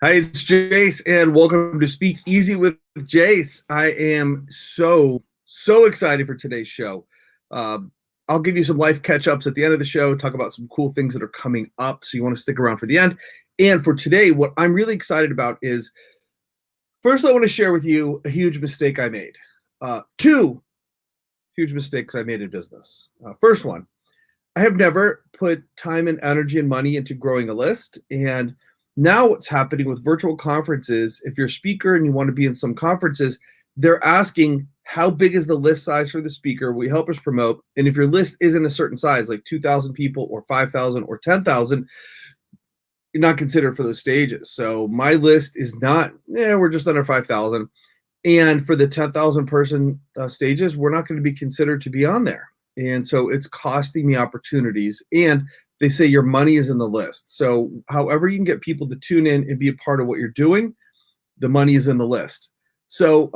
Hi, it's Jase, and welcome to Speakeasy with Jase. I am so excited for today's show. Uh, I'll give you some life catch-ups at the end of the show, talk about some cool things that are coming up, so you want to stick around for the end. And for today, what I'm really excited about is, first I want to share with you a huge mistake I made. Two huge mistakes I made in business. First one, I have never put time and energy and money into growing a list. And now what's happening with virtual conferences, if you're a speaker and you want to be in some conferences, they're asking how big is the list size for the speaker? Will you help us promote? And if your list isn't a certain size, like 2,000 people or 5,000 or 10,000, you're not considered for those stages. So my list is not, we're just under 5,000. And for the 10,000 person stages, we're not going to be considered to be on there. And so it's costing me opportunities. And they say your money is in the list. So however you can get people to tune in and be a part of what you're doing, the money is in the list. So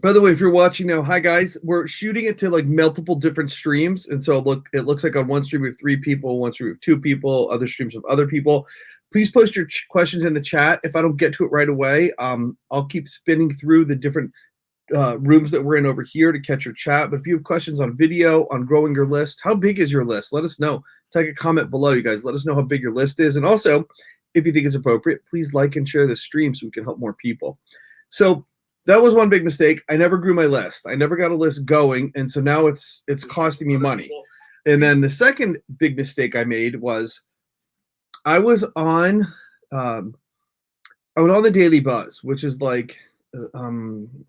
by the way, if you're watching now, hi guys, we're shooting it to like multiple different streams. And so it looks like on one stream we have 3 people, one stream we have 2 people, other streams of other people. Please post your questions in the chat. If I don't get to it right away, I'll keep spinning through the different rooms that we're in over here to catch your chat. But if you have questions on video, on growing your list, how big is your list? Let us know. Take a comment below, you guys. Let us know how big your list is. And also, if you think it's appropriate, please like and share the stream so we can help more people. So that was one big mistake. I never grew my list. I never got a list going. And so now it's costing me money. And then the second big mistake I made was I was on the Daily Buzz, which is like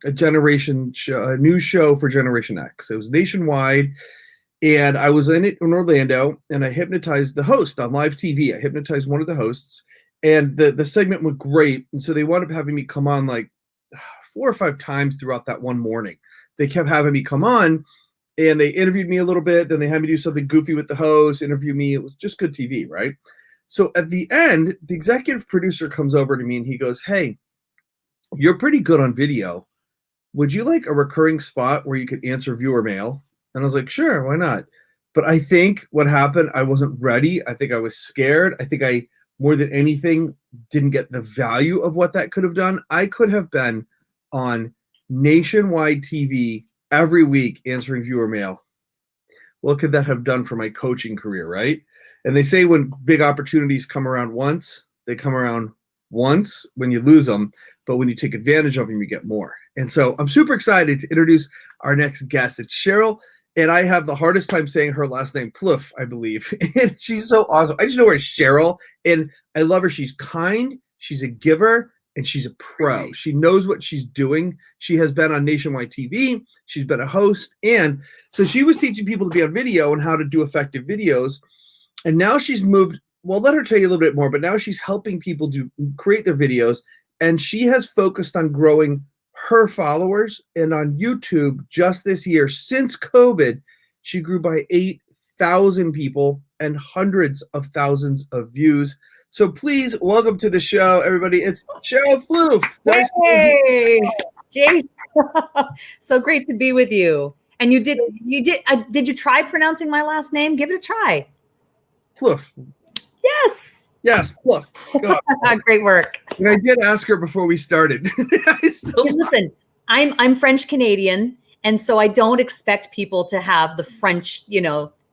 a generation show, a news show for Generation X. It was nationwide, and I was in it in Orlando, and I hypnotized the host on live TV. I hypnotized one of the hosts, and the segment went great. And so they wound up having me come on like 4 or 5 times throughout that one morning. They kept having me come on, and they interviewed me a little bit. Then they had me do something goofy with the host, interview me. It was just good TV, right? So at the end, the executive producer comes over to me and he goes, "Hey, you're pretty good on video. Would you like a recurring spot where you could answer viewer mail?" And I was like, "Sure, why not?" But I think what happened, I wasn't ready. I think I was scared. I think I, more than anything, didn't get the value of what that could have done. I could have been on nationwide TV every week answering viewer mail. What could that have done for my coaching career, right? And they say when big opportunities come around once, they come around once when you lose them, but when you take advantage of them, you get more. And so I'm super excited to introduce our next guest. It's Sheryl, and I have the hardest time saying her last name, Plouffe, I believe. And she's so awesome. I just know her as Sheryl, and I love her. She's kind, she's a giver, and she's a pro. She knows what she's doing. She has been on nationwide TV. She's been a host. And so she was teaching people to be on video and how to do effective videos. And now she's moved. Well, let her tell you a little bit more, but now she's helping people create their videos. And she has focused on growing her followers. And on YouTube just this year, since COVID, she grew by 8,000 people and hundreds of thousands of views. So please welcome to the show, everybody. It's Sheryl Plouffe. Hey, Jase. So great to be with you. And did you try pronouncing my last name? Give it a try. Plouffe. Yes. Yes, Plouffe. Great work. And I did ask her before we started. Listen, I'm French Canadian, and so I don't expect people to have the French,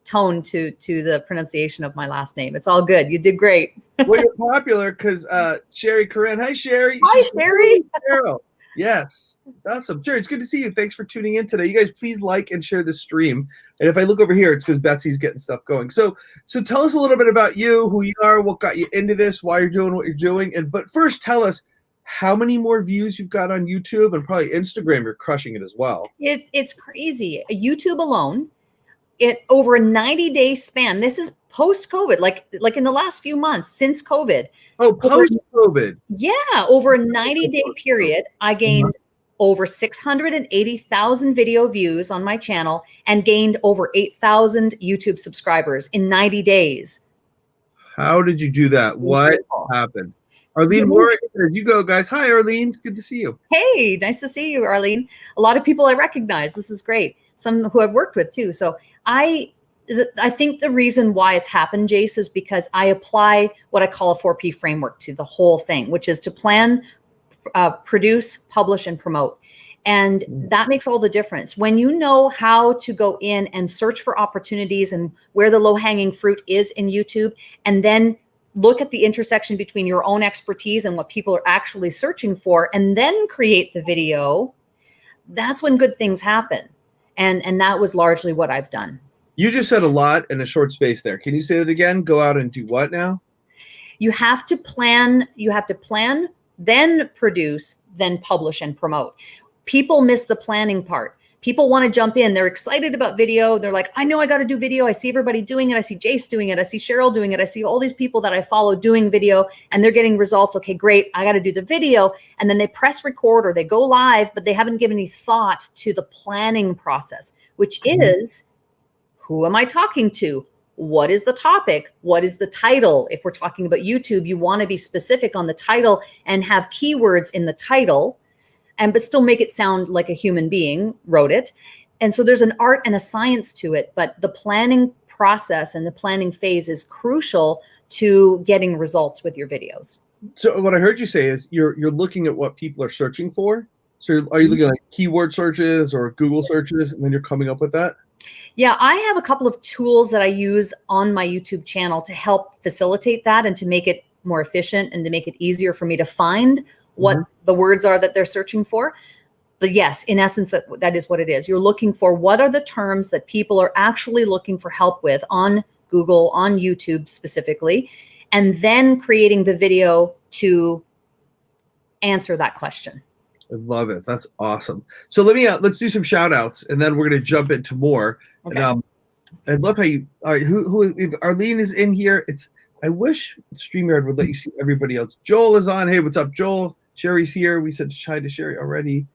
tone to the pronunciation of my last name. It's all good. You did great. Well, you're popular because Sherry Corinne. Hi, Sherry. Hi, Sherry. Sheryl. Yes, awesome. Sherry, it's good to see you. Thanks for tuning in today. You guys, please like and share the stream. And if I look over here, it's because Betsy's getting stuff going. So tell us a little bit about you, who you are, what got you into this, why you're doing what you're doing. But first, tell us how many more views you've got on YouTube, and probably Instagram. You're crushing it as well. It's crazy. YouTube alone, over a 90-day span. This is post-COVID, like in the last few months since COVID. Oh, post-COVID. Yeah, over a 90-day period, I gained over 680,000 video views on my channel and gained over 8,000 YouTube subscribers in 90 days. How did you do that? What happened? Arlene Warwick, you go, guys. Hi, Arlene. It's good to see you. Hey, nice to see you, Arlene. A lot of people I recognize. This is great. Some who I've worked with too. So I I think the reason why it's happened, Jase, is because I apply what I call a 4P framework to the whole thing, which is to plan, produce, publish, and promote. And that makes all the difference. When you know how to go in and search for opportunities and where the low-hanging fruit is in YouTube, and then look at the intersection between your own expertise and what people are actually searching for, and then create the video, that's when good things happen. And that was largely what I've done. You just said a lot in a short space there. Can you say that again? Go out and do what now? You have to plan, then produce, then publish and promote. People miss the planning part. People want to jump in. They're excited about video. They're like, I know I got to do video. I see everybody doing it. I see Jase doing it. I see Sheryl doing it. I see all these people that I follow doing video and they're getting results. Okay, great. I got to do the video. And then they press record or they go live, but they haven't given any thought to the planning process, which is, who am I talking to? What is the topic? What is the title? If we're talking about YouTube, you want to be specific on the title and have keywords in the title, but still make it sound like a human being wrote it. And so there's an art and a science to it, but the planning process and the planning phase is crucial to getting results with your videos. So what I heard you say is you're looking at what people are searching for. So are you looking at like keyword searches or Google searches, and then you're coming up with that? Yeah, I have a couple of tools that I use on my YouTube channel to help facilitate that and to make it more efficient and to make it easier for me to find what the words are that they're searching for. But yes, in essence, that is what it is. You're looking for what are the terms that people are actually looking for help with on Google, on YouTube specifically, and then creating the video to answer that question. I love it. That's awesome. So let's do some shout outs and then we're going to jump into more. Okay. And I love how you, all right, if Arlene is in here. I wish StreamYard would let you see everybody else. Joel is on. Hey, what's up, Joel? Sherry's here. We said hi to Sherry already.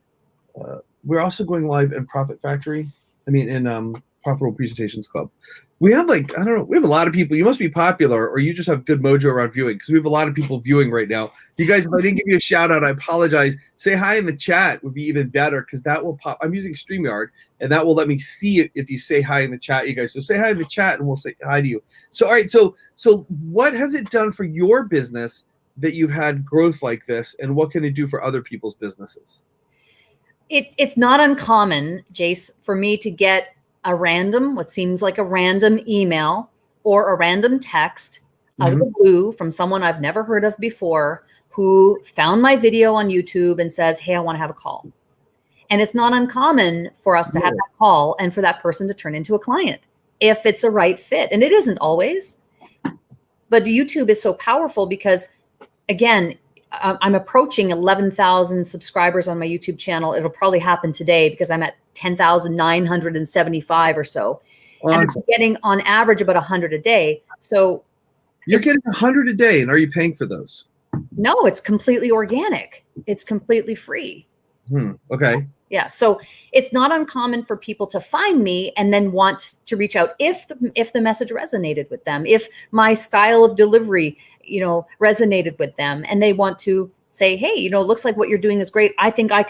We're also going live in Profit Factory. In Profitable Presentations Club. We have we have a lot of people. You must be popular or you just have good mojo around viewing, because we have a lot of people viewing right now. You guys, if I didn't give you a shout out, I apologize. Say hi in the chat would be even better, because that will pop. I'm using StreamYard and that will let me see it if you say hi in the chat, you guys. So say hi in the chat and we'll say hi to you. So, all right. So what has it done for your business that you've had growth like this, and what can it do for other people's businesses? It's not uncommon, Jase, for me to get what seems like a random email or a random text out of the blue from someone I've never heard of before, who found my video on YouTube and says, hey, I want to have a call. And it's not uncommon for us to have that call and for that person to turn into a client if it's a right fit. And it isn't always, but YouTube is so powerful because, again, I'm approaching 11,000 subscribers on my YouTube channel. It'll probably happen today because I'm at 10,975 or so. Awesome. And I'm getting on average about 100 a day. So you're getting 100 a day. And are you paying for those? No, it's completely organic. It's completely free. Okay. Yeah. So it's not uncommon for people to find me and then want to reach out if the message resonated with them, if my style of delivery, resonated with them, and they want to say, hey, it looks like what you're doing is great. I think I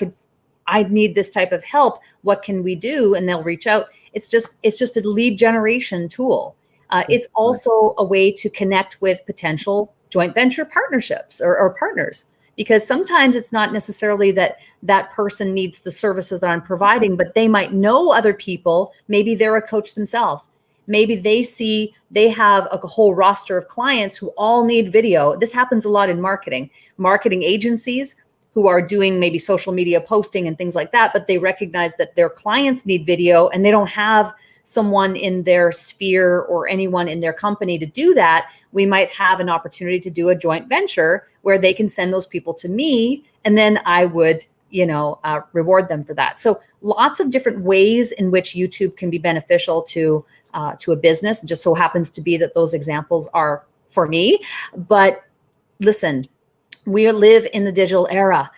need this type of help. What can we do? And they'll reach out. It's just a lead generation tool. It's also a way to connect with potential joint venture partnerships or partners, because sometimes it's not necessarily that person needs the services that I'm providing, but they might know other people. Maybe they're a coach themselves. Maybe they have a whole roster of clients who all need video. This happens a lot in marketing agencies who are doing maybe social media posting and things like that, but they recognize that their clients need video and they don't have someone in their sphere or anyone in their company to do that. We might have an opportunity to do a joint venture where they can send those people to me, and then I would, reward them for that. So lots of different ways in which YouTube can be beneficial to a business. It just so happens to be that those examples are for me. But listen, we live in the digital era.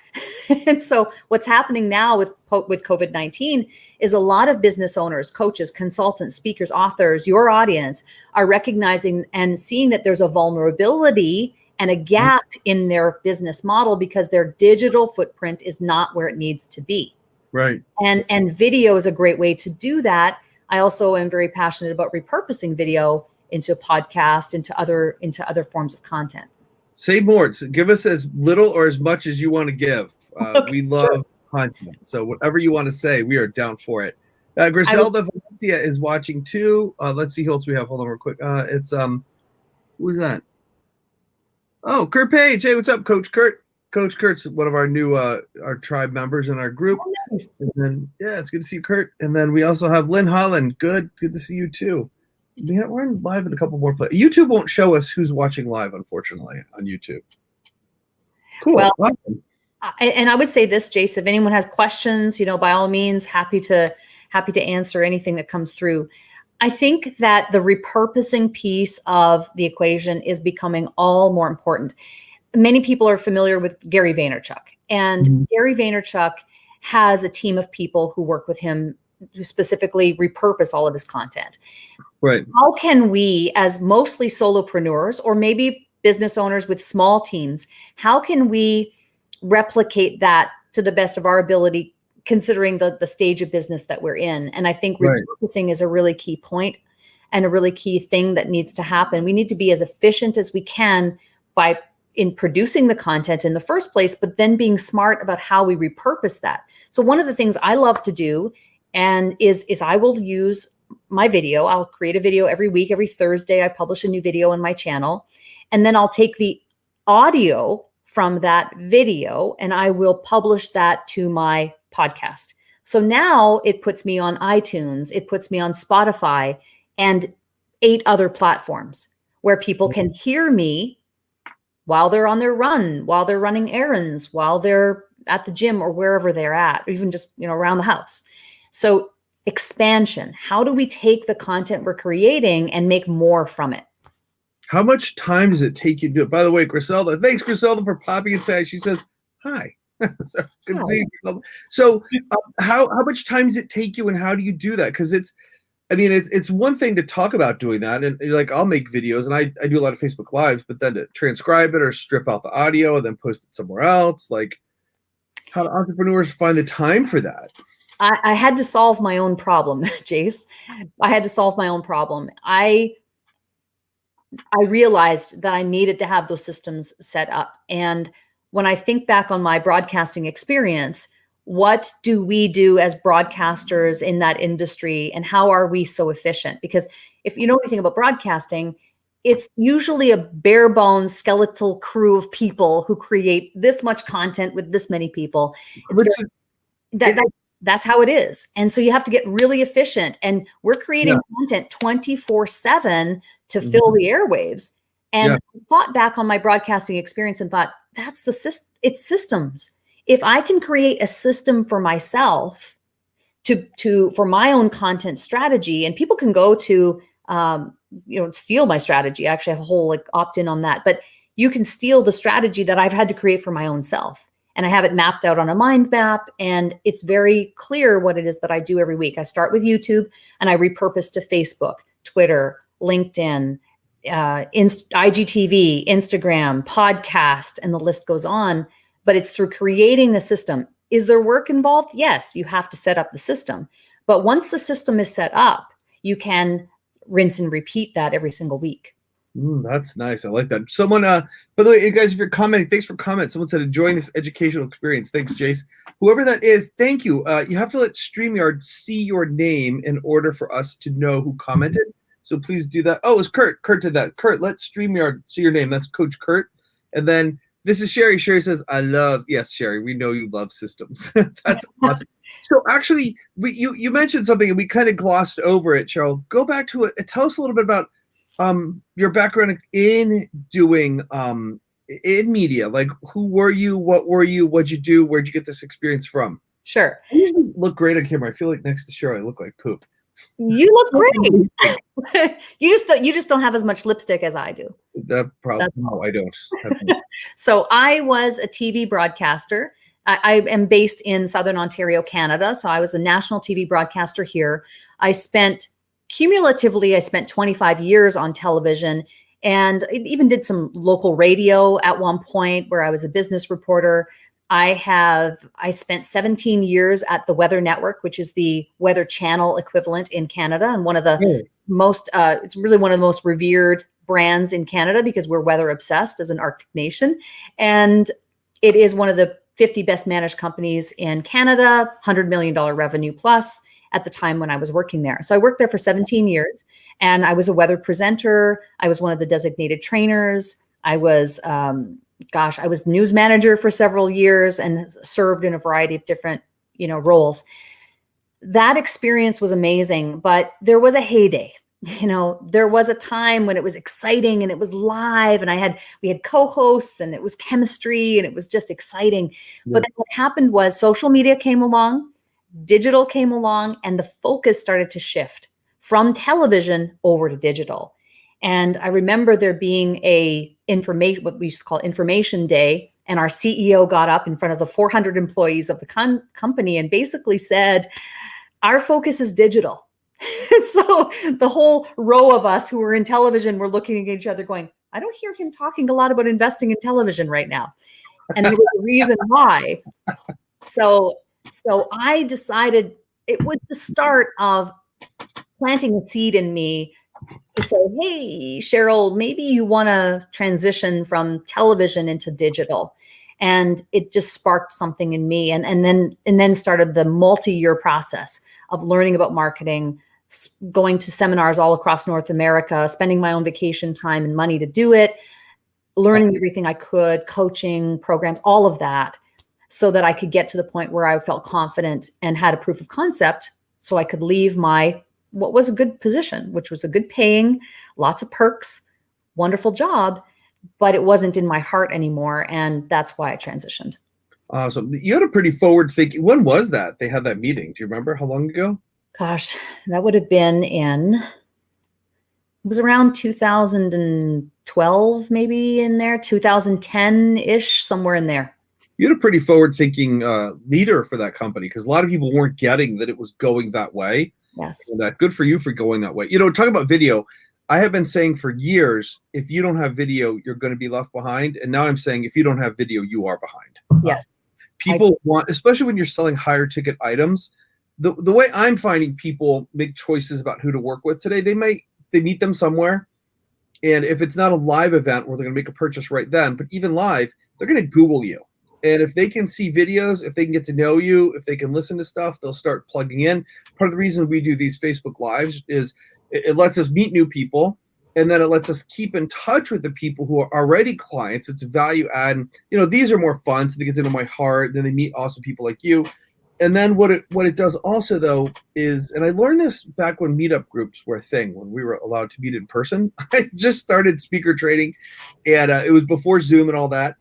And so what's happening now with COVID-19 is a lot of business owners, coaches, consultants, speakers, authors, your audience are recognizing and seeing that there's a vulnerability and a gap in their business model because their digital footprint is not where it needs to be. Right. And video is a great way to do that. I also am very passionate about repurposing video into a podcast, into other forms of content. Say more. Give us as little or as much as you want to give. Okay, We love sure. content. So whatever you want to say, we are down for it. Griselda Valencia is watching too. Let's see who else we have. Hold on real quick. It's who's that? Oh, Kurt Page. Hey, what's up, Coach Kurt? Coach Kurt's one of our new our tribe members in our group. Oh, nice. And then it's good to see you, Kurt. And then we also have Lynn Holland. Good to see you too. We're in live in a couple more places. YouTube won't show us who's watching live, unfortunately, on YouTube. Cool. Well, awesome. And I would say this, Jase, if anyone has questions, by all means, happy to answer anything that comes through. I think that the repurposing piece of the equation is becoming all more important. Many people are familiar with Gary Vaynerchuk, and Gary Vaynerchuk has a team of people who work with him who specifically repurpose all of his content. Right. How can we, as mostly solopreneurs or maybe business owners with small teams, how can we replicate that to the best of our ability, considering the stage of business that we're in? And I think repurposing is a really key point and a really key thing that needs to happen. We need to be as efficient as we can in producing the content in the first place, but then being smart about how we repurpose that. So one of the things I love to do is I will use my video. I'll create a video every week. Every Thursday, I publish a new video on my channel. And then I'll take the audio from that video and I will publish that to my podcast. So now it puts me on iTunes, it puts me on Spotify and 8 other platforms where people can hear me while they're on their run, while they're running errands, while they're at the gym or wherever they're at, or even just, around the house. So expansion, how do we take the content we're creating and make more from it? How much time does it take you to do it? By the way, Griselda, thanks, Griselda, for popping inside. She says, hi. So good to see you, Griselda. So how much time does it take you and how do you do that? Because it's one thing to talk about doing that. And like, I'll make videos and I do a lot of Facebook Lives, but then to transcribe it or strip out the audio and then post it somewhere else. Like, how do entrepreneurs find the time for that? I had to solve my own problem, Jase. I had to solve my own problem. I realized that I needed to have those systems set up. And when I think back on my broadcasting experience, what do we do as broadcasters in that industry and how are we so efficient? Because if you know anything about broadcasting, it's usually a bare bones skeletal crew of people who create this much content with this many people. That's how it is. And so you have to get really efficient. And we're creating content 24/7 to fill the airwaves. And I thought back on my broadcasting experience and thought, it's systems. If I can create a system for myself for my own content strategy, and people can go to steal my strategy. I actually have a whole opt-in on that, but you can steal the strategy that I've had to create for my own self. And I have it mapped out on a mind map, and it's very clear what it is that I do every week. I start with YouTube and I repurpose to Facebook, Twitter, LinkedIn, IGTV, Instagram, podcast, and the list goes on. But it's through creating the system. Is there work involved? Yes, you have to set up the system. But once the system is set up, you can rinse and repeat that every single week. That's nice. I like that. Someone, by the way, you guys, if you're commenting, thanks for commenting. Someone said, enjoying this educational experience. Thanks, Jase. Whoever that is, thank you. You have to let StreamYard see your name in order for us to know who commented. So please do that. Oh, it's Kurt. Kurt did that. Kurt, let StreamYard see your name. That's Coach Kurt. And then this is Sherry. Sherry says, yes, Sherry, we know you love systems. That's awesome. So actually, you mentioned something and we kind of glossed over it, Sheryl. Go back to it. Tell us a little bit about your background in doing in media. Like, who were you? What were you? What'd you do? Where'd you get this experience from? Sure. I usually look great on camera. I feel like next to Sheryl, I look like poop. You look great. you just don't have as much lipstick as I do. No, I don't. So I was a TV broadcaster. I am based in Southern Ontario, Canada. So I was a national TV broadcaster here. Cumulatively, I spent 25 years on television and even did some local radio at one point where I was a business reporter. I spent 17 years at the Weather Network, which is the Weather Channel equivalent in Canada, and one of the most, it's really one of the most revered brands in Canada because we're weather obsessed as an Arctic nation. And it is one of the 50 best managed companies in Canada, $100 million revenue plus at the time when I was working there. So I worked there for 17 years, and I was a weather presenter. I was one of the designated trainers. I was, I was news manager for several years and served in a variety of different, roles. That experience was amazing, but there was a heyday. There was a time when it was exciting and it was live, and we had co-hosts, and it was chemistry, and it was just exciting. Yeah. But then what happened was social media came along, digital came along, and the focus started to shift from television over to digital. And I remember there being what we used to call information day. And our CEO got up in front of the 400 employees of the company and basically said, our focus is digital. So the whole row of us who were in television were looking at each other going, I don't hear him talking a lot about investing in television right now. And there was a reason why. So I decided it was the start of planting a seed in me to say, hey, Sheryl, maybe you want to transition from television into digital. And it just sparked something in me. And then started the multi-year process of learning about marketing, going to seminars all across North America, spending my own vacation time and money to do it, learning everything I could, coaching, programs, all of that, so that I could get to the point where I felt confident and had a proof of concept so I could leave what was a good position, which was a good paying, lots of perks, wonderful job, but it wasn't in my heart anymore. And that's why I transitioned. Awesome. You had a pretty forward thinking. When was that? They had that meeting. Do you remember how long ago? Gosh, that would have been it was around 2012, maybe in there, 2010-ish, somewhere in there. You had a pretty forward thinking leader for that company, because a lot of people weren't getting that it was going that way. Yes. And good for you for going that way. Talking about video, I have been saying for years, if you don't have video, you're going to be left behind. And now I'm saying, if you don't have video, you are behind. Yes. People want, especially when you're selling higher ticket items, the way I'm finding people make choices about who to work with today, they meet them somewhere. And if it's not a live event where they're going to make a purchase right then, but even live, they're going to Google you. And if they can see videos, if they can get to know you, if they can listen to stuff, they'll start plugging in. Part of the reason we do these Facebook Lives is it lets us meet new people, and then it lets us keep in touch with the people who are already clients. It's a value add. These are more fun, so they get to know my heart. Then they meet awesome people like you. And then what it does also, though, is, and I learned this back when meetup groups were a thing, when we were allowed to meet in person. I just started speaker training, and it was before Zoom and all that.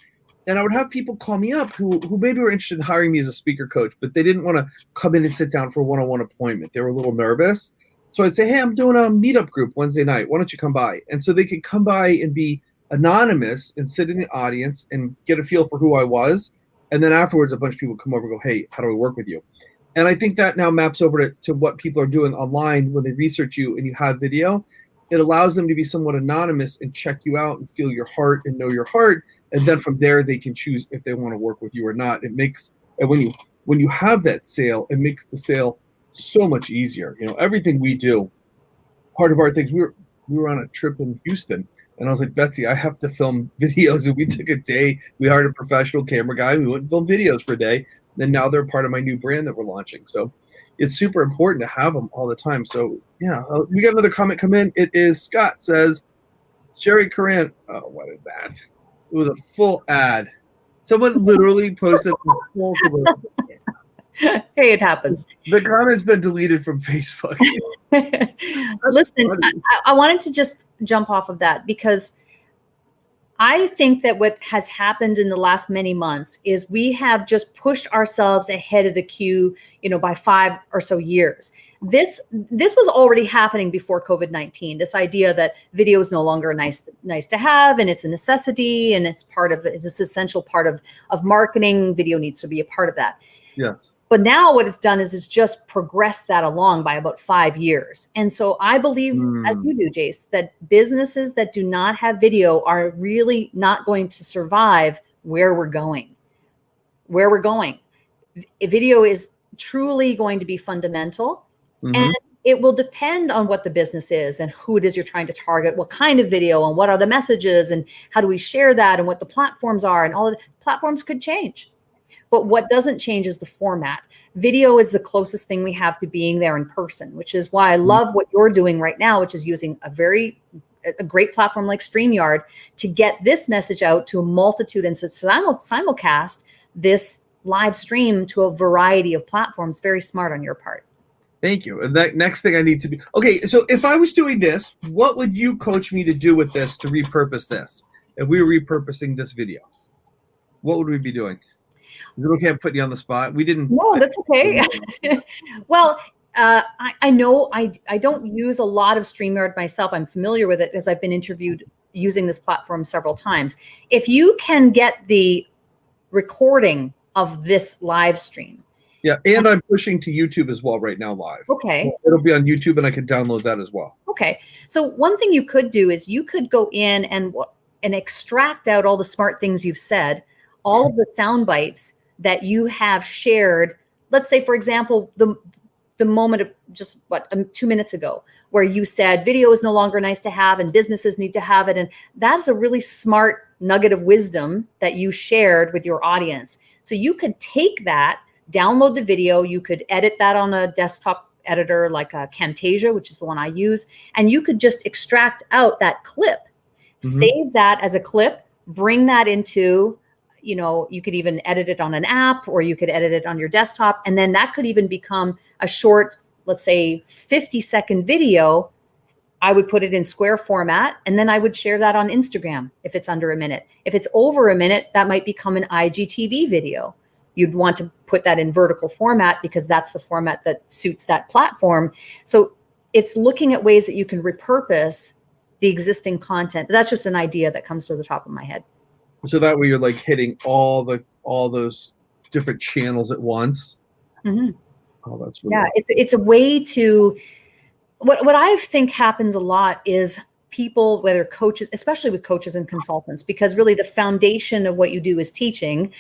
And I would have people call me up who maybe were interested in hiring me as a speaker coach, but they didn't want to come in and sit down for a one-on-one appointment. They were a little nervous. So I'd say, hey, I'm doing a meetup group Wednesday night. Why don't you come by? And so they could come by and be anonymous and sit in the audience and get a feel for who I was. And then afterwards, a bunch of people come over and go, hey, how do I work with you? And I think that now maps over to what people are doing online when they research you and you have video. It allows them to be somewhat anonymous and check you out and feel your heart and know your heart. And then from there, they can choose if they want to work with you or not. It makes, and when you have that sale, it makes the sale so much easier. Everything we do, part of our things, we were on a trip in Houston, and I was like, Betsy, I have to film videos. And we took a day, we hired a professional camera guy, we went and filmed videos for a day. Then now they're part of my new brand that we're launching. So it's super important to have them all the time. So yeah, we got another comment come in. It is Scott says, Sherry Coran. Oh, what is that? It was a full ad. Someone literally posted a full commercial. Hey, it happens. The comment's been deleted from Facebook. Listen, I wanted to just jump off of that because I think that what has happened in the last many months is we have just pushed ourselves ahead of the queue, by 5 or so years. This was already happening before COVID-19. This idea that video is no longer nice to have, and it's a necessity, and it's essential part of marketing. Video needs to be a part of that. Yes. But now what it's done is it's just progressed that along by about 5 years. And so I believe, as you do, Jase, that businesses that do not have video are really not going to survive where we're going. where we're going. Video is truly going to be fundamental, and it will depend on what the business is and who it is you're trying to target, what kind of video and what are the messages and how do we share that and what the platforms are, and all of the platforms could change. But what doesn't change is the format. Video is the closest thing we have to being there in person, which is why I love what you're doing right now, which is using a great platform like StreamYard to get this message out to a multitude and simulcast this live stream to a variety of platforms. Very smart on your part. Thank you. And that next thing I need to do. Okay, so if I was doing this, what would you coach me to do with this to repurpose this? If we were repurposing this video, what would we be doing? Is it okay I'm putting you on the spot? We didn't. No, that's okay. Well, I know I don't use a lot of StreamYard myself. I'm familiar with it because I've been interviewed using this platform several times. If you can get the recording of this live stream. Yeah, and I'm pushing to YouTube as well right now live. Okay. It'll be on YouTube and I can download that as well. Okay. So one thing you could do is you could go in and extract out all the smart things you've said, all of the sound bites that you have shared. Let's say, for example, the moment of just 2 minutes ago, where you said video is no longer nice to have and businesses need to have it. And that is a really smart nugget of wisdom that you shared with your audience. So you could take that, download the video, you could edit that on a desktop editor like a Camtasia, which is the one I use, and you could just extract out that clip, save that as a clip, bring that into, you could even edit it on an app or you could edit it on your desktop. And then that could even become a short, let's say 50-second video. I would put it in square format and then I would share that on Instagram if it's under a minute. If it's over a minute, that might become an IGTV video. You'd want to put that in vertical format because that's the format that suits that platform. So it's looking at ways that you can repurpose the existing content. That's just an idea that comes to the top of my head. So that way you're like hitting all those different channels at once. Oh, that's really it's a way to what I think happens a lot is people, whether coaches, especially with coaches and consultants, because really the foundation of what you do is teaching.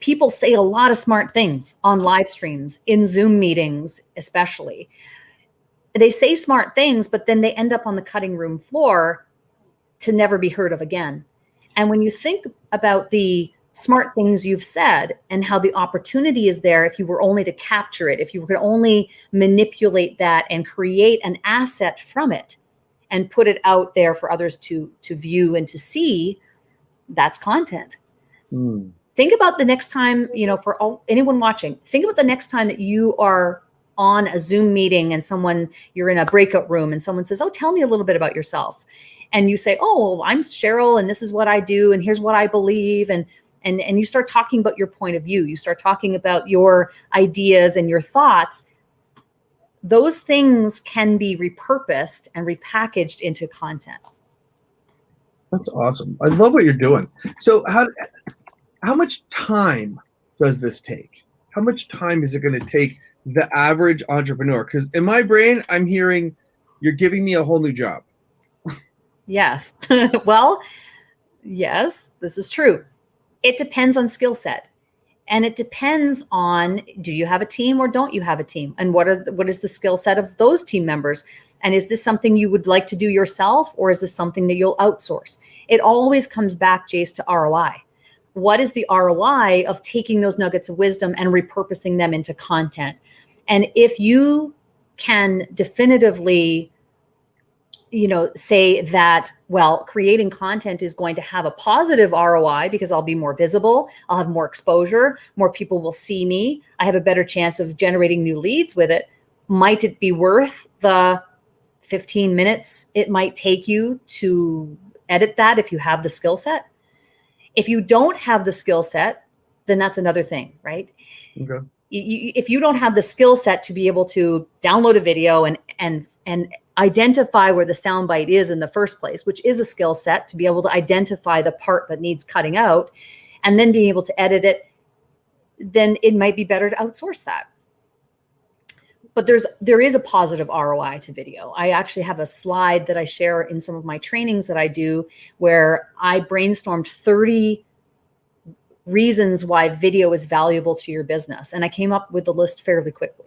People say a lot of smart things on live streams, in Zoom meetings, especially. They say smart things, but then they end up on the cutting room floor to never be heard of again. And when you think about the smart things you've said and how the opportunity is there, if you were only to capture it, if you could only manipulate that and create an asset from it and put it out there for others to view and to see, that's content. Think about the next time, for anyone watching, think about the next time that you are on a Zoom meeting and you're in a breakout room and someone says, oh, tell me a little bit about yourself. And you say, oh, I'm Sheryl and this is what I do and here's what I believe. And you start talking about your point of view. You start talking about your ideas and your thoughts. Those things can be repurposed and repackaged into content. That's awesome. I love what you're doing. So how much time does this take? How much time is it going to take the average entrepreneur? Because in my brain, I'm hearing you're giving me a whole new job. Yes. Well, yes, this is true. It depends on skill set. And it depends on, do you have a team or don't you have a team? And what is the skill set of those team members? And is this something you would like to do yourself or is this something that you'll outsource? It always comes back, Jase, to ROI. What is the ROI of taking those nuggets of wisdom and repurposing them into content? And if you can definitively say that, well, creating content is going to have a positive ROI because I'll be more visible, I'll have more exposure, more people will see me, I have a better chance of generating new leads with it. Might it be worth the 15 minutes it might take you to edit that if you have the skill set? If you don't have the skill set, then that's another thing, right? Okay. If you don't have the skill set to be able to download a video and identify where the soundbite is in the first place, which is a skill set to be able to identify the part that needs cutting out and then being able to edit it, then it might be better to outsource that. But there is a positive ROI to video. I actually have a slide that I share in some of my trainings that I do where I brainstormed 30 reasons why video is valuable to your business. And I came up with the list fairly quickly.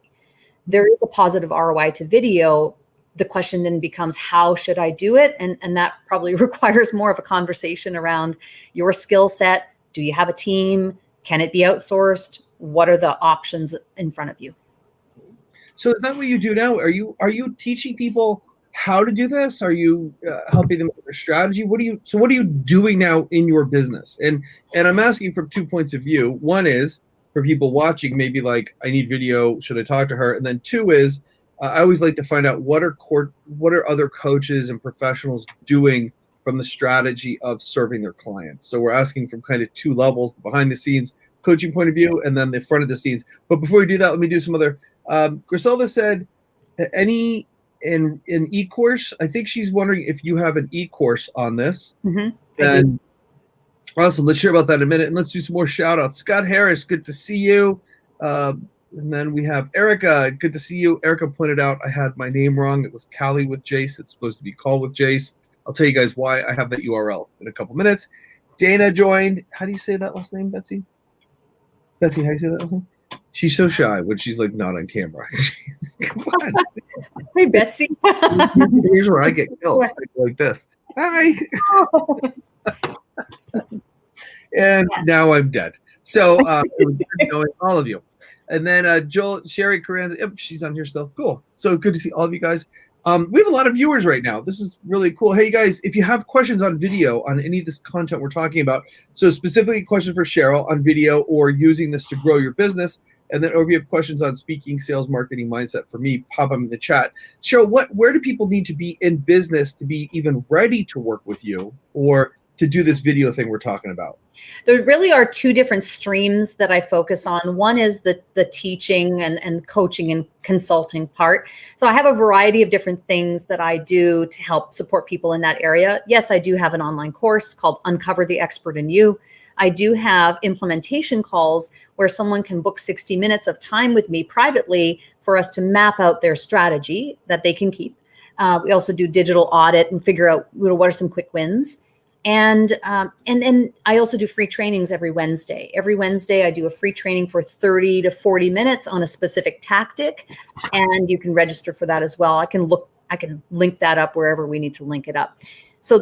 There is a positive ROI to video. The question then becomes, how should I do it? And that probably requires more of a conversation around your skill set. Do you have a team? Can it be outsourced? What are the options in front of you? So is that what you do now? Are you teaching people how to do this? Are you helping them with their strategy? What are you doing now in your business? And I'm asking from 2 points of view. One is for people watching, maybe like, I need video, should I talk to her? And then two is, I always like to find out what are other coaches and professionals doing from the strategy of serving their clients. So we're asking from kind of two levels, the behind the scenes coaching point of view, and then the front of the scenes. But before we do that, let me do some other. Griselda said, any in e-course? I think she's wondering if you have an e-course on this. Mm-hmm. And awesome. Let's hear about that in a minute. And let's do some more shout outs. Scott Harris, good to see you. And then we have Erica. Good to see you. Erica pointed out I had my name wrong. It was Callie with Jase. It's supposed to be Call with Jase. I'll tell you guys why. I have that URL in a couple minutes. Dana joined. How do you say that last name, Betsy? Betsy, how do you say that last name? She's so shy when she's like not on camera. Come on. Hey, Betsy. Here's where I get killed. I go like this. Hi. And now I'm dead. So it was good knowing all of you. And then Joel, Sherry Coranza, yep, she's on here still. Cool. So good to see all of you guys. We have a lot of viewers right now. This is really cool. Hey, guys, if you have questions on video on any of this content we're talking about, so specifically questions for Sheryl on video or using this to grow your business, and then or if you have questions on speaking, sales, marketing, mindset for me, pop them in the chat. Sheryl, where do people need to be in business to be even ready to work with you or to do this video thing we're talking about? There really are two different streams that I focus on. One is the teaching and coaching and consulting part. So I have a variety of different things that I do to help support people in that area. Yes, I do have an online course called Uncover the Expert in You. I do have implementation calls where someone can book 60 minutes of time with me privately for us to map out their strategy that they can keep. We also do digital audit and figure out what are some quick wins. And then I also do free trainings every Wednesday. Every Wednesday, I do a free training for 30 to 40 minutes on a specific tactic, and you can register for that as well. I can link that up wherever we need to link it up. So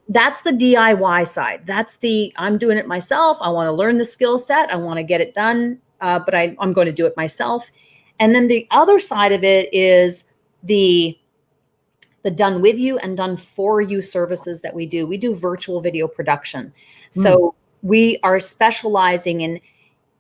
that's the DIY side. That's I'm doing it myself. I want to learn the skill set. I want to get it done, but I'm going to do it myself. And then the other side of it is the done with you and done for you services that we do. We do virtual video production. So we are specializing in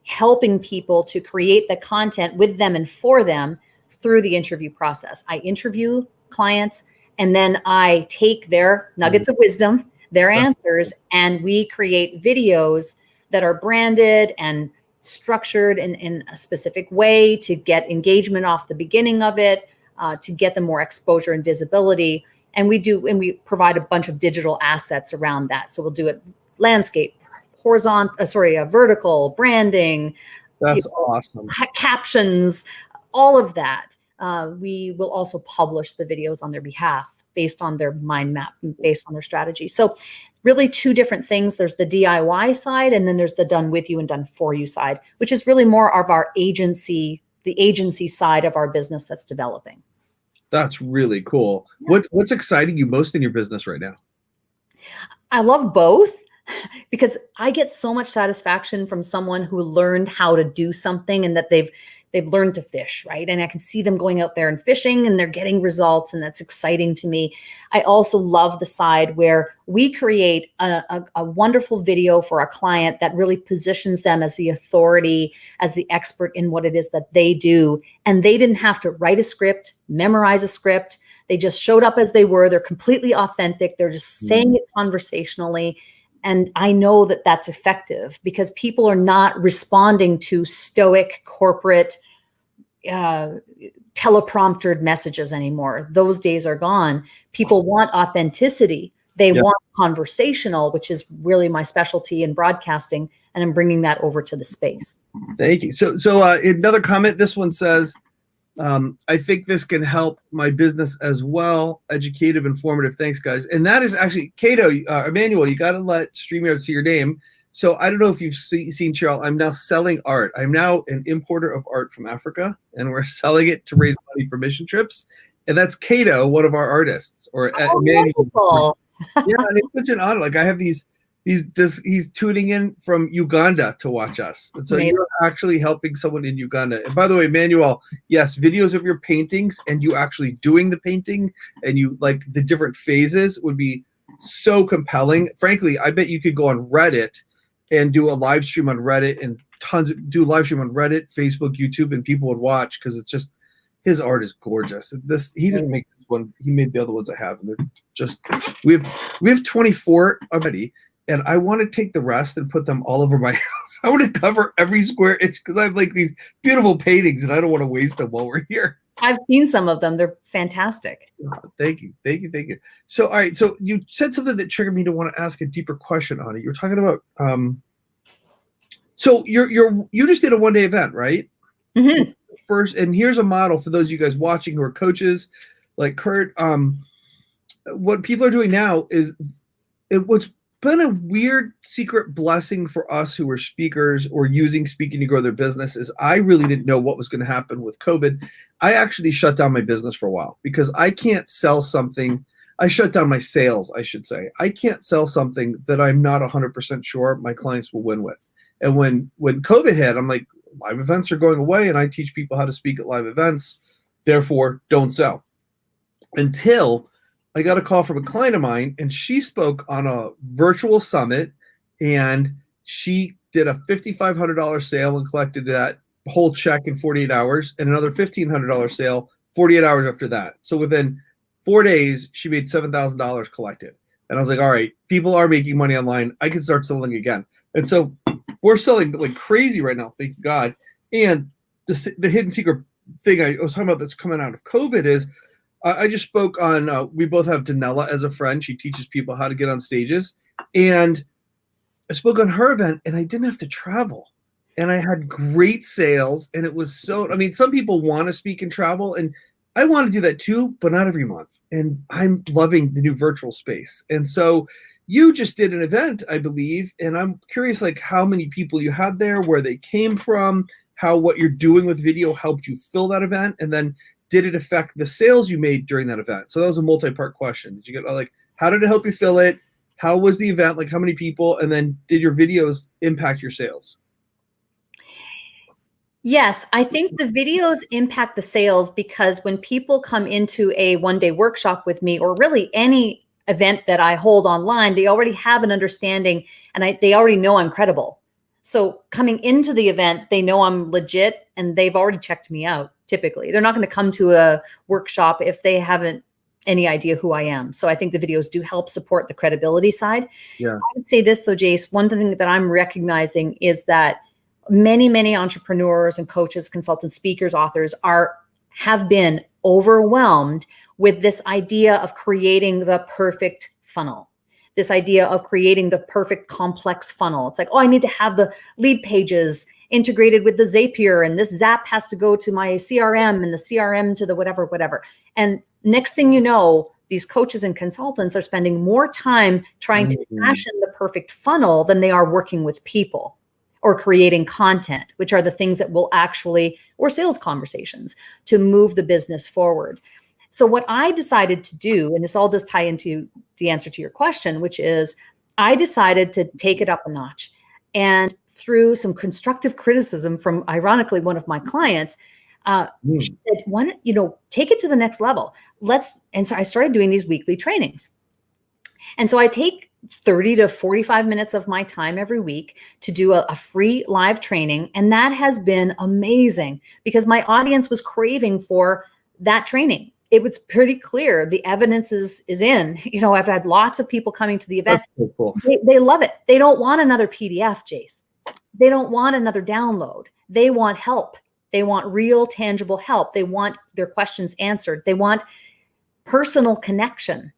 helping people to create the content with them and for them through the interview process. I interview clients and then I take their nuggets of wisdom, their answers, and we create videos that are branded and structured in a specific way to get engagement off the beginning of it, to get them more exposure and visibility. And we provide a bunch of digital assets around that. So we'll do it landscape, vertical, branding. That's awesome. Captions, all of that. We will also publish the videos on their behalf based on their mind map, based on their strategy. So really two different things. There's the DIY side, and then there's the done with you and done for you side, which is really more of our agency, the agency side of our business that's developing. That's really cool. Yeah. What's exciting you most in your business right now? I love both because I get so much satisfaction from someone who learned how to do something and that they've learned to fish, right? And I can see them going out there and fishing and they're getting results, and that's exciting to me. I also love the side where we create a wonderful video for a client that really positions them as the authority, as the expert in what it is that they do. And they didn't have to write a script, memorize a script. They just showed up as they were. They're completely authentic. They're just saying it conversationally. And I know that that's effective because people are not responding to stoic corporate telepromptered messages anymore. Those days are gone. People want authenticity. They want conversational, which is really my specialty in broadcasting. And I'm bringing that over to the space. Thank you. So another comment, this one says, I think this can help my business as well. Educative, informative. Thanks, guys. And that is actually Cato, Emmanuel, you got to let StreamYard see your name. So I don't know if you've seen Cheryl. I'm now selling art. I'm now an importer of art from Africa, and we're selling it to raise money for mission trips. And that's Cato, one of our artists, or Emmanuel. Wonderful. Yeah, and it's such an honor. Like I have he's tuning in from Uganda to watch us. And so Amazing. you're actually helping someone in Uganda. And by the way, Manuel, yes, videos of your paintings and you actually doing the painting and you like the different phases would be so compelling. Frankly, I bet you could go on Reddit and do a live stream on Reddit and do live stream on Reddit, Facebook, YouTube, and people would watch because it's just his art is gorgeous. He didn't make this one, he made the other ones I have, and they're just we have 24 already. And I want to take the rest and put them all over my house. I want to cover every square inch because I have like these beautiful paintings and I don't want to waste them while we're here. I've seen some of them. They're fantastic. Thank you. So, all right. So you said something that triggered me to want to ask a deeper question on it. You were talking about, so you just did a 1-day event, right? Mm-hmm. First, and here's a model for those of you guys watching who are coaches like Kurt. What people are doing now is what's been a weird secret blessing for us who are speakers or using speaking to grow their business is I really didn't know what was going to happen with COVID. I actually shut down my business for a while because I can't sell something. I shut down my sales, I should say. I can't sell something that I'm not 100% sure my clients will win with. And when COVID hit, I'm like, live events are going away and I teach people how to speak at live events. Therefore, don't sell. Until I got a call from a client of mine and she spoke on a virtual summit and she did a $5,500 sale and collected that whole check in 48 hours and another $1,500 sale 48 hours after that. So within 4 days, she made $7,000 collected. And I was like, all right, people are making money online. I can start selling again. And so we're selling like crazy right now. Thank God. And the hidden secret thing I was talking about that's coming out of COVID is I just spoke on, we both have Danella as a friend. She teaches people how to get on stages. And I spoke on her event and I didn't have to travel. And I had great sales. And it was so, I mean, some people want to speak and travel. And I want to do that too, but not every month. And I'm loving the new virtual space. And so you just did an event, I believe. And I'm curious, like how many people you had there, where they came from, how what you're doing with video helped you fill that event. And then did it affect the sales you made during that event? So that was a multi-part question. Did you get like, how did it help you fill it? How was the event? Like how many people? And then did your videos impact your sales? Yes, I think the videos impact the sales because when people come into a 1-day workshop with me or really any event that I hold online, they already have an understanding and they already know I'm credible. So coming into the event, they know I'm legit and they've already checked me out. Typically, they're not going to come to a workshop if they haven't any idea who I am. So I think the videos do help support the credibility side. Yeah. I would say this though, Jase, one thing that I'm recognizing is that many entrepreneurs and coaches, consultants, speakers, authors have been overwhelmed with this idea of creating the perfect funnel. This idea of creating the perfect complex funnel. It's like, oh, I need to have the lead pages integrated with the Zapier and this Zap has to go to my CRM and the CRM to the whatever. And next thing you know, these coaches and consultants are spending more time trying to fashion the perfect funnel than they are working with people or creating content, which are the things that will actually, or sales conversations to move the business forward. So what I decided to do, and this all does tie into the answer to your question, which is I decided to take it up a notch. And through some constructive criticism from, ironically, one of my clients, she said, "Why don't take it to the next level? And so I started doing these weekly trainings. And so I take 30 to 45 minutes of my time every week to do a free live training. And that has been amazing because my audience was craving for that training. It was pretty clear. The evidence is in. I've had lots of people coming to the event. So cool. They love it. They don't want another PDF, Jase. They don't want another download. They want help. They want real, tangible help. They want their questions answered. They want personal connection.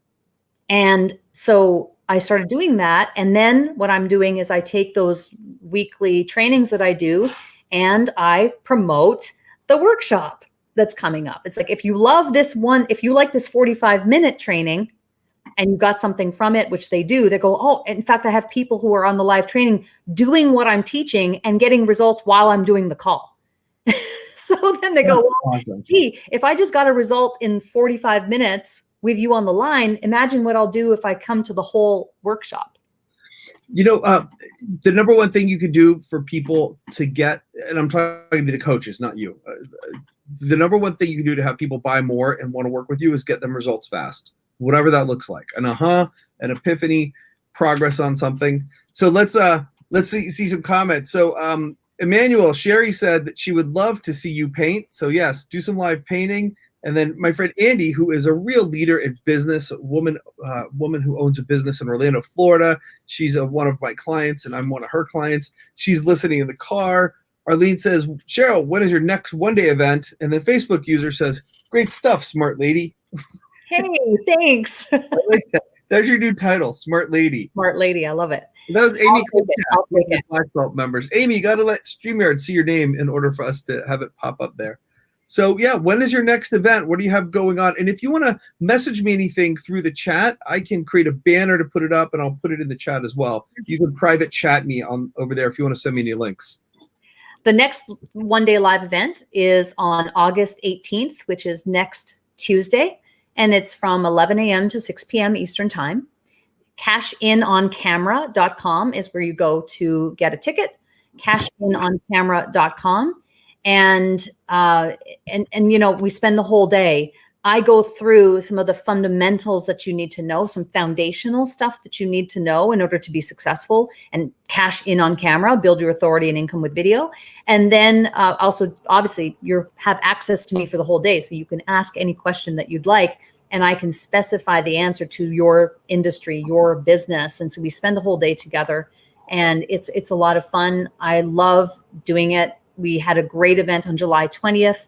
And so I started doing that. And then what I'm doing is I take those weekly trainings that I do and I promote the workshop that's coming up. It's like, if you love this one, if you like this 45-minute training, and you got something from it, which they do, they go, oh, in fact, I have people who are on the live training doing what I'm teaching and getting results while I'm doing the call. So then they go, well, Awesome. gee, if I just got a result in 45 minutes with you on the line, imagine what I'll do if I come to the whole workshop. You know, the number one thing you could do for people to get, and I'm talking to the coaches, not you. The number one thing you can do to have people buy more and want to work with you is get them results fast, whatever that looks like. An aha, an epiphany, progress on something. So let's see some comments. So Emmanuel, Sherry said that she would love to see you paint. So yes, do some live painting. And then my friend Andy, who is a real leader in business, woman who owns a business in Orlando, Florida. She's one of my clients, and I'm one of her clients. She's listening in the car. Arlene says, Sheryl, when is your next one-day event? And the Facebook user says, great stuff, smart lady. Hey, thanks. I like that. That's your new title, smart lady. Smart lady, I love it. That was Amy. I'll take it. Black Belt members. Amy, you got to let StreamYard see your name in order for us to have it pop up there. So yeah, when is your next event? What do you have going on? And if you want to message me anything through the chat, I can create a banner to put it up, and I'll put it in the chat as well. You can private chat me on over there if you want to send me any links. The next one-day live event is on August 18th, which is next Tuesday, and it's from 11 a.m. to 6 p.m. Eastern Time. CashInOnCamera.com is where you go to get a ticket. CashInOnCamera.com. And you know, we spend the whole day. I go through some of the fundamentals that you need to know, some foundational stuff that you need to know in order to be successful and cash in on camera, build your authority and income with video. And then also, obviously, you have access to me for the whole day. So you can ask any question that you'd like, and I can specify the answer to your industry, your business. And so we spend the whole day together, and it's a lot of fun. I love doing it. We had a great event on July 20th.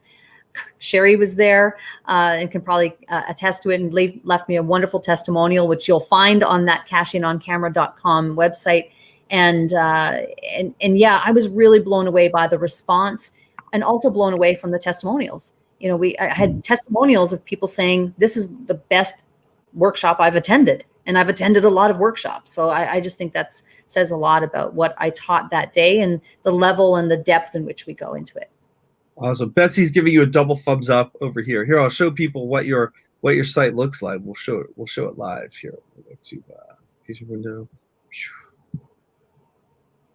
Sherry was there and can probably attest to it, and left me a wonderful testimonial, which you'll find on that cashingoncamera.com website. And yeah, I was really blown away by the response, and also blown away from the testimonials. You know, I had testimonials of people saying, this is the best workshop I've attended. And I've attended a lot of workshops. So I just think that says a lot about what I taught that day and the level and the depth in which we go into it. Awesome. Betsy's giving you a double thumbs up over here. Here, I'll show people what your site looks like. We'll show it live here. We'll go to feature window.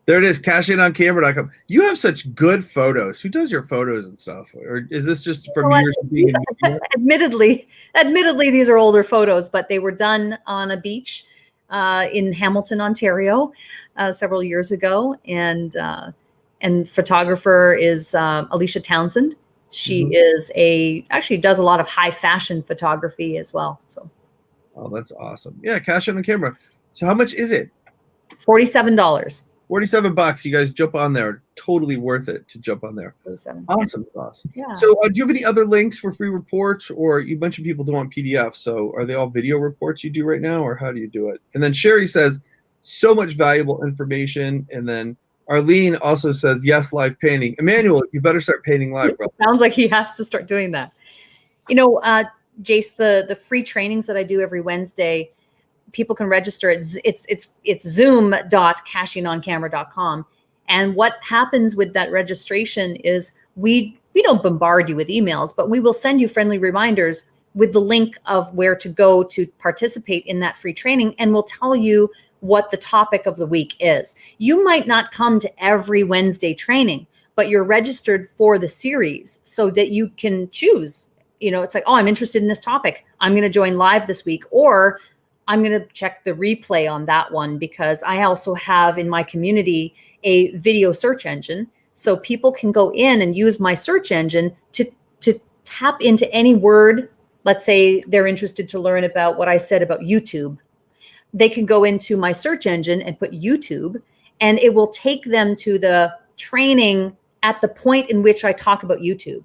There it is, cashingoncamera.com. You have such good photos. Who does your photos and stuff? Or is this just from years of being in media? Admittedly, these are older photos, but they were done on a beach in Hamilton, Ontario, several years ago. And photographer is Alicia Townsend. She is actually does a lot of high fashion photography as well. So. Oh, that's awesome. Yeah, cash on camera. So how much is it? $47. $47. You guys jump on there. Totally worth it to jump on there. 47. Awesome. Yeah. So do you have any other links for free reports? Or you mentioned people don't want PDFs. So are they all video reports you do right now, or how do you do it? And then Sherry says, so much valuable information. And then Arlene also says, yes, live painting. Emmanuel, you better start painting live, bro. Sounds like he has to start doing that. You know, Jase, the free trainings that I do every Wednesday, people can register. It's zoom.cashingoncamera.com. And what happens with that registration is we don't bombard you with emails, but we will send you friendly reminders with the link of where to go to participate in that free training. And we'll tell you what the topic of the week is. You might not come to every Wednesday training, but you're registered for the series so that you can choose. You know, it's like, oh, I'm interested in this topic. I'm going to join live this week, or I'm going to check the replay on that one, because I also have in my community a video search engine. So people can go in and use my search engine to tap into any word. Let's say they're interested to learn about what I said about YouTube. They can go into my search engine and put YouTube, and it will take them to the training at the point in which I talk about YouTube.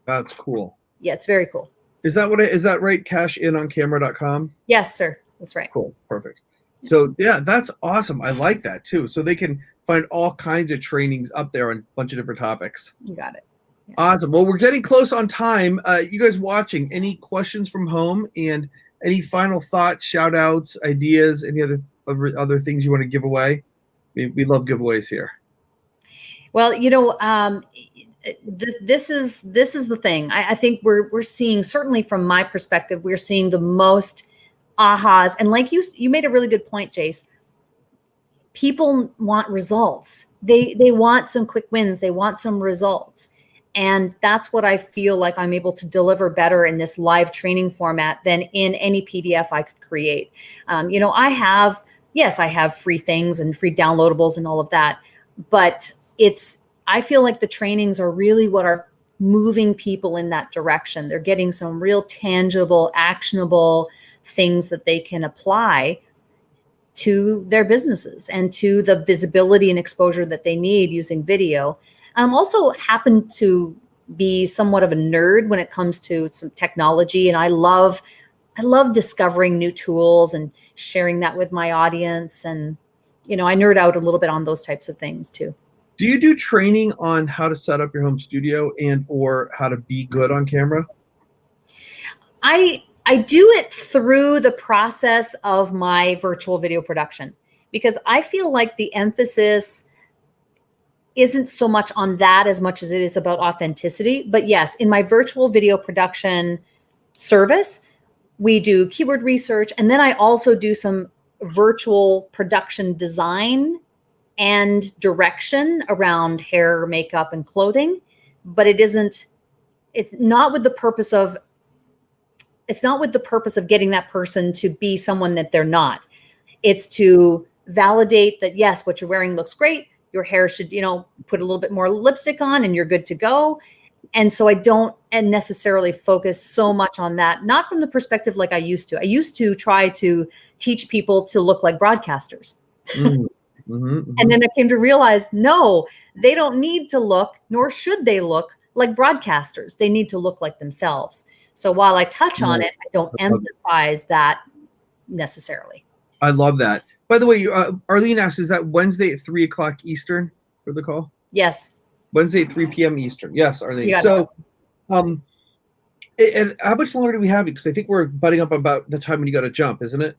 That's cool. Yeah, it's very cool. Is that right? CashInOnCamera.com? Yes, sir. That's right. Cool. Perfect. So yeah, that's awesome. I like that too. So they can find all kinds of trainings up there on a bunch of different topics. You got it. Yeah. Awesome. Well, we're getting close on time. You guys watching, any questions from home? And Any final thoughts, shout outs, ideas, any other things you want to give away? We love giveaways here. Well, this is the thing. I think we're seeing, certainly from my perspective, we're seeing the most ahas. And like you made a really good point, Jase. People want results. They want some quick wins. They want some results. And that's what I feel like I'm able to deliver better in this live training format than in any PDF I could create. I have free things and free downloadables and all of that, but I feel like the trainings are really what are moving people in that direction. They're getting some real tangible, actionable things that they can apply to their businesses and to the visibility and exposure that they need using video. I'm also happen to be somewhat of a nerd when it comes to some technology, and I love discovering new tools and sharing that with my audience. And I nerd out a little bit on those types of things too. Do you do training on how to set up your home studio and or how to be good on camera? I do it through the process of my virtual video production, because I feel like the emphasis isn't so much on that as much as it is about authenticity. But yes, in my virtual video production service, we do keyword research. And then I also do some virtual production design and direction around hair, makeup, and clothing. But it's not with the purpose of getting that person to be someone that they're not. It's to validate that, yes, what you're wearing looks great. Your hair should, put a little bit more lipstick on and you're good to go. And so I don't necessarily focus so much on that, not from the perspective like I used to. I used to try to teach people to look like broadcasters. And then I came to realize, no, they don't need to look, nor should they look like broadcasters. They need to look like themselves. So while I touch on it, I don't emphasize that necessarily. I love that. By the way, Arlene asks, is that Wednesday at 3 o'clock Eastern for the call? Yes. Wednesday at 3 p.m. Eastern. Yes, Arlene. So, and how much longer do we have? Because I think we're butting up about the time when you got to jump, isn't it?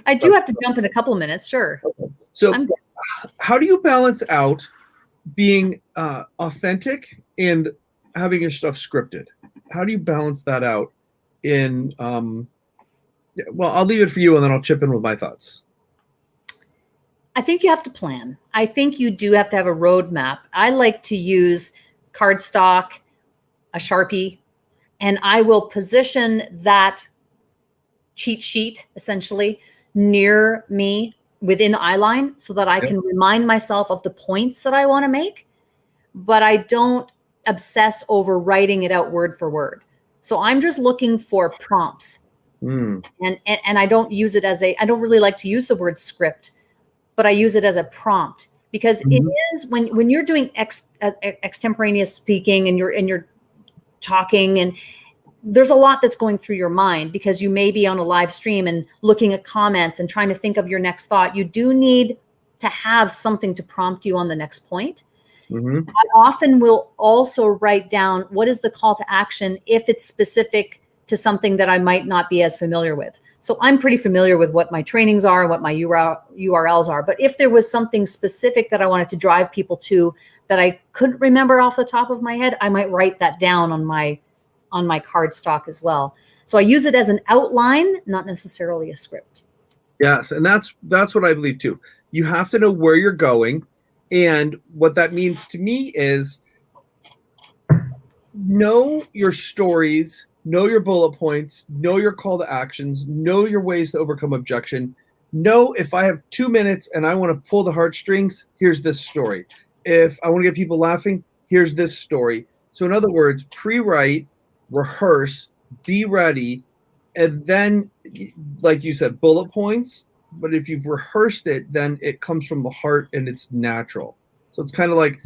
I do have to jump in a couple of minutes, sure. Okay. So how do you balance out being authentic and having your stuff scripted? How do you balance that out in, well, I'll leave it for you and then I'll chip in with my thoughts. I think you have to plan. I think you do have to have a roadmap. I like to use cardstock, a Sharpie, and I will position that cheat sheet essentially near me within the eye line so that I can remind myself of the points that I want to make, but I don't obsess over writing it out word for word. So I'm just looking for prompts. And I don't use it as I don't really like to use the word script, but I use it as a prompt, because it is when you're doing extemporaneous speaking and you're talking, and there's a lot that's going through your mind because you may be on a live stream and looking at comments and trying to think of your next thought. You do need to have something to prompt you on the next point. I often will also write down what is the call to action if it's specific to something that I might not be as familiar with. So I'm pretty familiar with what my trainings are and what my URLs are. But if there was something specific that I wanted to drive people to that I couldn't remember off the top of my head, I might write that down on my cardstock as well. So I use it as an outline, not necessarily a script. Yes, and that's what I believe too. You have to know where you're going, and what that means to me is know your stories, know your bullet points, know your call to actions, know your ways to overcome objection. Know if I have 2 minutes and I want to pull the heartstrings, here's this story. If I want to get people laughing, here's this story. So in other words, pre-write, rehearse, be ready, and then, like you said, bullet points. But if you've rehearsed it, then it comes from the heart and it's natural. So it's kind of like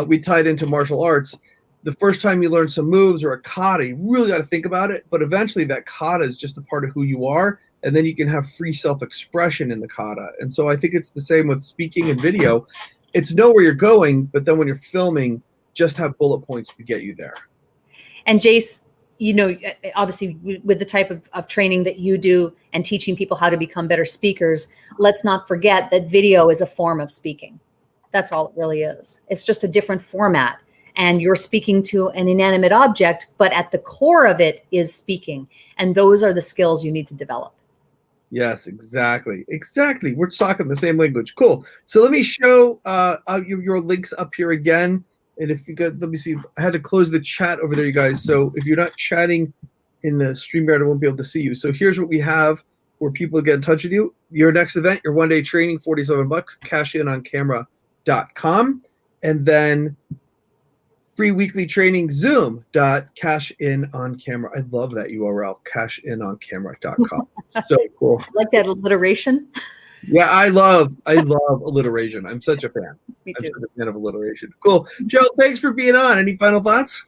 we tied into martial arts. The first time you learn some moves or a kata, you really got to think about it. But eventually that kata is just a part of who you are. And then you can have free self-expression in the kata. And so I think it's the same with speaking and video. It's know where you're going, but then when you're filming, just have bullet points to get you there. And Jase, obviously with the type of training that you do and teaching people how to become better speakers, let's not forget that video is a form of speaking. That's all it really is. It's just a different format. And you're speaking to an inanimate object, but at the core of it is speaking. And those are the skills you need to develop. Yes, exactly. Exactly. We're talking the same language. Cool. So let me show your links up here again. And if you got, let me see. If I had to close the chat over there, you guys. So if you're not chatting in the StreamYard, I won't be able to see you. So here's what we have where people get in touch with you. Your next event, your one-day training, $47, cashinoncamera.com. And then free weekly training, zoom.cashinoncamera. I love that URL, cashinoncamera.com. So cool. Like that alliteration. Yeah, I love alliteration. I'm such a fan. Me too. I'm such a fan of alliteration. Cool. Joe, thanks for being on. Any final thoughts?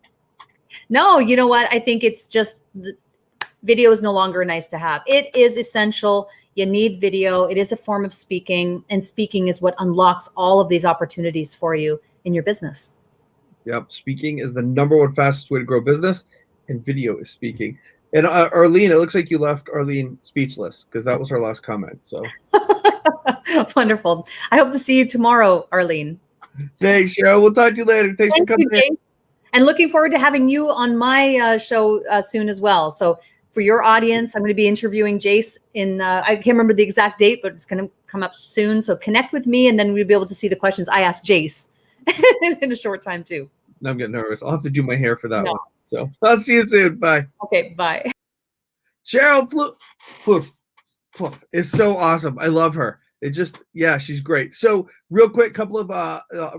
No, you know what? I think it's just video is no longer nice to have. It is essential. You need video. It is a form of speaking, and speaking is what unlocks all of these opportunities for you in your business. Yep. Speaking is the #1 fastest way to grow business, and video is speaking. And Arlene, it looks like you left Arlene speechless because that was her last comment. So wonderful. I hope to see you tomorrow, Arlene. Thanks, Sheryl. We'll talk to you later. Thanks for coming in. And looking forward to having you on my show soon as well. So for your audience, I'm going to be interviewing Jase in, I can't remember the exact date, but it's going to come up soon. So connect with me, and then we'll be able to see the questions I asked Jase in a short time too. I'm getting nervous. I'll have to do my hair for that one. So I'll see you soon. Bye. Okay, bye. Sheryl Plouffe is so awesome. I love her. It just, yeah, she's great. So real quick, couple of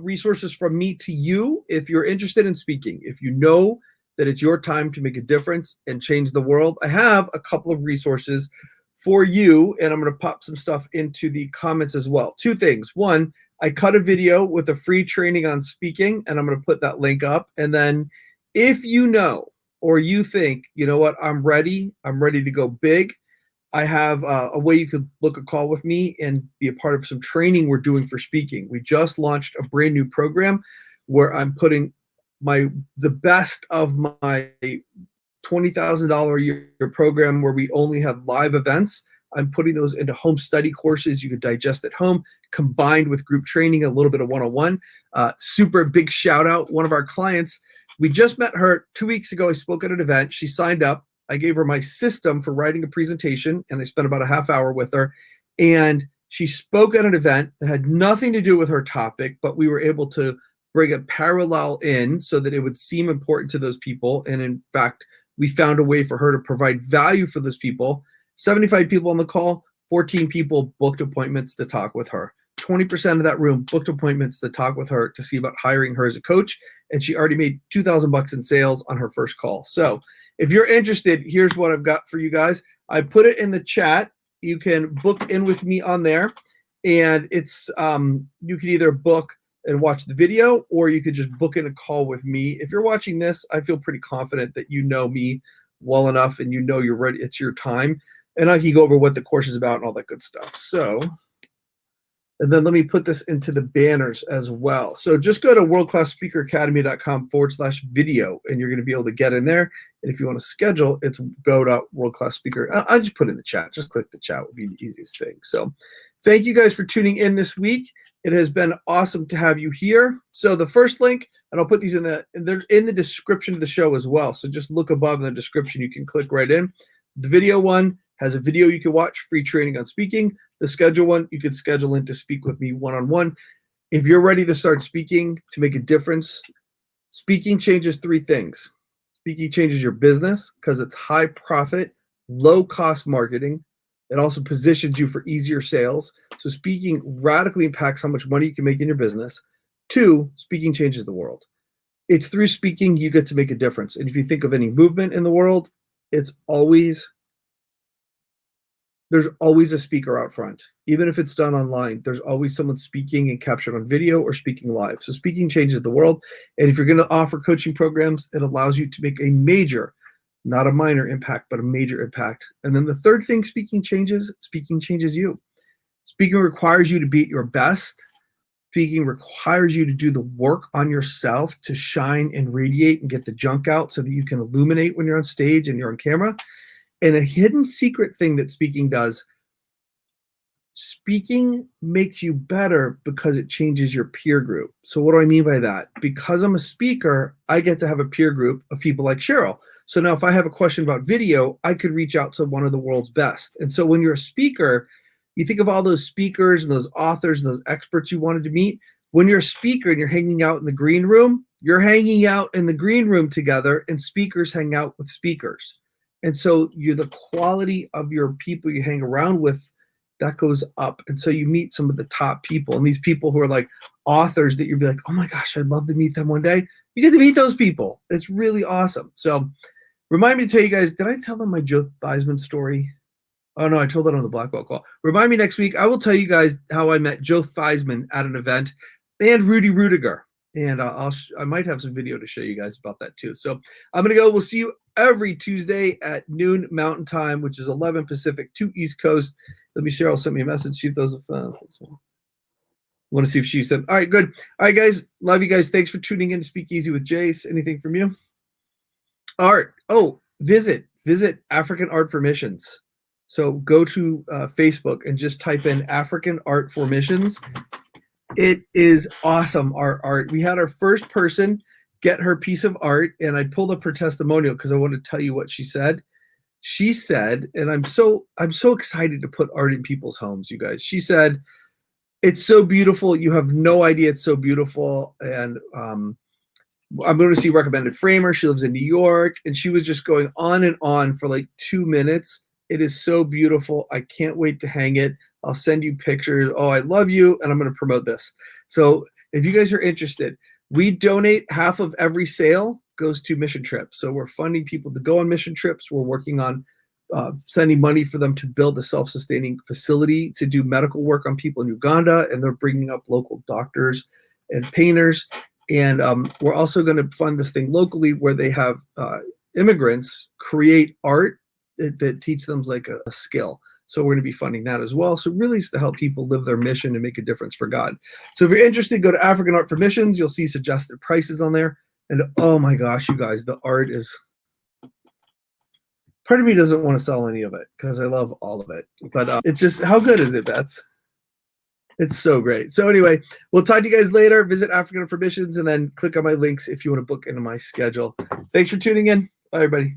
resources from me to you. If you're interested in speaking, if you know that it's your time to make a difference and change the world, I have a couple of resources for you, and I'm going to pop some stuff into the comments as well. Two things. One, I cut a video with a free training on speaking, and I'm going to put that link up. And then if you know, or you think, you know what, I'm ready to go big, I have a way you could book a call with me and be a part of some training we're doing for speaking. We just launched a brand new program where I'm putting the best of my $20,000 a year program where we only have live events. I'm putting those into home study courses you could digest at home, combined with group training, a little bit of one-on-one. Super big shout out. One of our clients, we just met her 2 weeks ago. I spoke at an event. She signed up. I gave her my system for writing a presentation, and I spent about a half hour with her. And she spoke at an event that had nothing to do with her topic, but we were able to bring a parallel in so that it would seem important to those people. And in fact, we found a way for her to provide value for those people. 75 people on the call, 14 people booked appointments to talk with her. 20% of that room booked appointments to talk with her to see about hiring her as a coach. And she already made $2,000 in sales on her first call. So if you're interested, here's what I've got for you guys. I put it in the chat. You can book in with me on there. And it's you can either book and watch the video, or you could just book in a call with me. If you're watching this, I feel pretty confident that you know me well enough and you know you're ready. It's your time. And I can go over what the course is about and all that good stuff. So, and then let me put this into the banners as well. So just go to worldclassspeakeracademy.com/video, and you're going to be able to get in there. And if you want to schedule, it's go.worldclassspeaker. I'll just put it in the chat. Just click the chat would be the easiest thing. So thank you guys for tuning in this week. It has been awesome to have you here. So the first link, and I'll put these they're in the description of the show as well. So just look above in the description. You can click right in. The video one has a video you can watch, free training on speaking. The schedule one, you can schedule in to speak with me one-on-one. If you're ready to start speaking to make a difference, speaking changes three things. Speaking changes your business because it's high profit, low cost marketing. It also positions you for easier sales. So speaking radically impacts how much money you can make in your business. Two, speaking changes the world. It's through speaking you get to make a difference. And if you think of any movement in the world, there's always a speaker out front. Even if it's done online, there's always someone speaking and captured on video or speaking live. So speaking changes the world. And if you're going to offer coaching programs, it allows you to make a major, not a minor impact, but a major impact. And then the third thing speaking changes you. Speaking requires you to be at your best. Speaking requires you to do the work on yourself to shine and radiate and get the junk out so that you can illuminate when you're on stage and you're on camera. And a hidden secret thing that speaking does, speaking makes you better because it changes your peer group. So what do I mean by that? Because I'm a speaker, I get to have a peer group of people like Sheryl. So now if I have a question about video, I could reach out to one of the world's best. And so when you're a speaker, you think of all those speakers and those authors and those experts you wanted to meet. When you're a speaker and you're hanging out in the green room, you're hanging out in the green room together, and speakers hang out with speakers. And so the quality of your people you hang around with, that goes up. And so you meet some of the top people, and these people who are like authors that you'd be like, oh my gosh, I'd love to meet them one day. You get to meet those people. It's really awesome. So remind me to tell you guys, did I tell them my Joe Theismann story? Oh no, I told it on the Black Belt call. Remind me next week. I will tell you guys how I met Joe Theismann at an event, and Rudy Rudiger. And I might have some video to show you guys about that too. So I'm going to go. We'll see you every Tuesday at noon Mountain Time, which is 11 Pacific, 2 East Coast. Let me, Sheryl sent me a message. See if those are want to see if she said, all right, good. All right, guys. Love you guys. Thanks for tuning in to Speakeasy with Jase. Anything from you? Art. Oh, visit African Art for Missions. So go to Facebook and just type in African Art for Missions. It is awesome, our art. We had our first person get her piece of art, and I pulled up her testimonial because I want to tell you what she said. She said, and I'm so excited to put art in people's homes, you guys. She said, it's so beautiful. You have no idea it's so beautiful. And I'm going to see recommended framer. She lives in New York, and she was just going on and on for like 2 minutes. It is so beautiful. I can't wait to hang it. I'll send you pictures. Oh, I love you, and I'm going to promote this. So if you guys are interested, we donate half of every sale goes to mission trips. So we're funding people to go on mission trips. We're working on sending money for them to build a self-sustaining facility to do medical work on people in Uganda, and they're bringing up local doctors and painters. And we're also going to fund this thing locally where they have immigrants create art that teach them like a skill. So we're going to be funding that as well. So really it's to help people live their mission and make a difference for God. So if you're interested, go to African Art for Missions. You'll see suggested prices on there. And oh my gosh, you guys, the art is, part of me doesn't want to sell any of it because I love all of it. But it's just, how good is it, Bets? It's so great. So anyway, we'll talk to you guys later. Visit African Art for Missions and then click on my links if you want to book into my schedule. Thanks for tuning in. Bye, everybody.